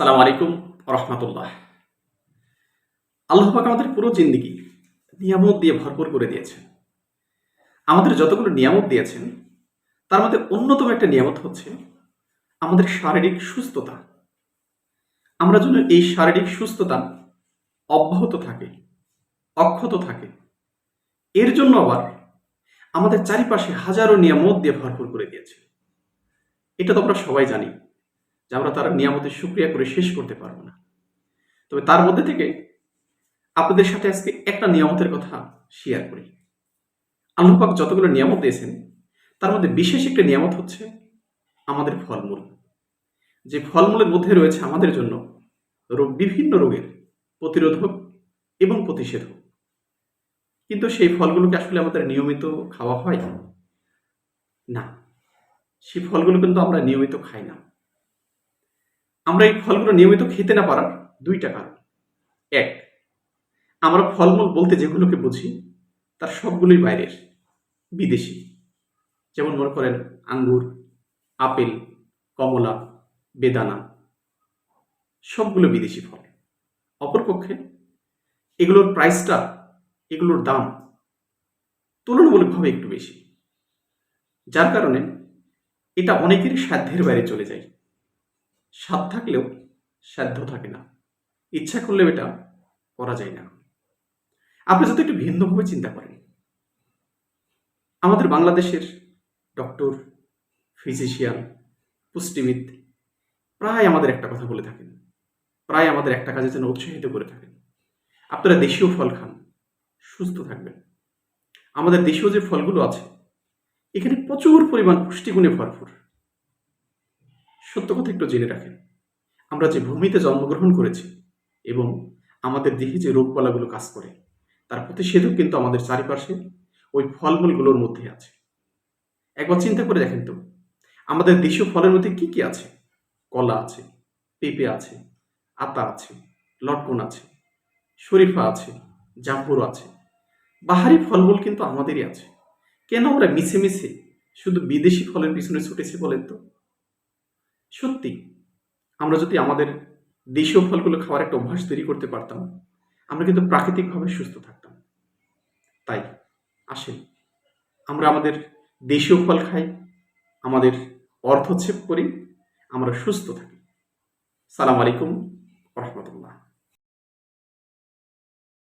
সালাম আলাইকুম রহমতুল্লাহ। আল্লাহ পাক আমাদের পুরো জিন্দিগি নিয়ামত দিয়ে ভরপুর করে দিয়েছেন। আমাদের যতগুলো নিয়ামত দিয়েছেন তার মধ্যে অন্যতম একটা নিয়ামত হচ্ছে আমাদের শারীরিক সুস্থতা। আমরা যেন এই শারীরিক সুস্থতা অব্যাহত থাকে, অক্ষত থাকে, এর জন্য আবার আমাদের চারিপাশে হাজারো নিয়ামত দিয়ে ভরপুর করে দিয়েছে। এটা তো আমরা সবাই জানি যে আমরা তার নিয়ামতের শুকরিয়া করে শেষ করতে পারবো না। তবে তার মধ্যে থেকে আপনাদের সাথে আজকে একটা নিয়ামতের কথা শেয়ার করি। আল্লাহ পাক যতগুলো নিয়ামত দিয়েছেন তার মধ্যে বিশেষ একটা নিয়ামত হচ্ছে আমাদের ফলমূল। যে ফলমূলের মধ্যে রয়েছে আমাদের জন্য বিভিন্ন রোগের প্রতিরোধক এবং প্রতিষেধক। কিন্তু সেই ফলগুলোকে আসলে আমাদের নিয়মিত খাওয়া হয় না। সেই ফলগুলো কিন্তু আমরা নিয়মিত খাই না। আমরা এই ফলগুলো নিয়মিত খেতে না পারার দুইটা কারণ। এক, আমরা ফলমূল বলতে যেগুলোকে বুঝি তার সবগুলোই বাইরের, বিদেশি। যেমন মনে করেন আঙ্গুর, আপেল, কমলা, বেদানা, সবগুলো বিদেশি ফল। অপরপক্ষে এগুলোর প্রাইসটা, এগুলোর দাম তুলনামূলকভাবে একটু বেশি, যার কারণে এটা অনেকেরই সাধ্যের বাইরে চলে যায়। স্বাদ থাকলেও সাধ্য থাকে না, ইচ্ছা করলেও এটা করা যায় না। আপনি যদি একটু ভিন্নভাবে চিন্তা করেন, আমাদের বাংলাদেশের ডক্টর, ফিজিশিয়ান, পুষ্টিবিদ প্রায় আমাদের একটা কথা বলে থাকেন, প্রায় আমাদের একটা কাজের জন্য উৎসাহিত করে থাকেন, আপনারা দেশীয় ফল খান, সুস্থ থাকবেন। আমাদের দেশীয় যে ফলগুলো আছে এখানে প্রচুর পরিমাণ পুষ্টিগুণে ভরপুর। সত্য কথা একটু জেনে রাখেন, আমরা যে ভূমিতে জন্মগ্রহণ করেছি এবং আমাদের দেহে যে রোগবালাগুলো কাজ করে তার প্রতিষেধক কিন্তু আমাদের চারিপাশে ওই ফলমূলগুলোর মধ্যে আছে। একবার চিন্তা করে দেখেন তো, আমাদের দেশীয় ফলের মধ্যে কি কি আছে? কলা আছে, পেঁপে আছে, আতা আছে, লটকন আছে, শরীফা আছে, জাম্বুরা আছে। বাহারি ফলমূল কিন্তু আমাদেরই আছে। কেন আমরা মিছে মিছে শুধু বিদেশি ফলের পিছনে ছুটেছি বলেন তো? সত্যি, আমরা যদি আমাদের দেশীয় ফলগুলো খাওয়ার একটা অভ্যাস তৈরি করতে পারতাম, আমরা কিন্তু প্রাকৃতিকভাবে সুস্থ থাকতাম। তাই আসেন আমরা আমাদের দেশীয় ফল খাই, আমাদের অর্থ সেভ করি, আমরা সুস্থ থাকি। সালাম আলাইকুম রহমতুল্লাহ।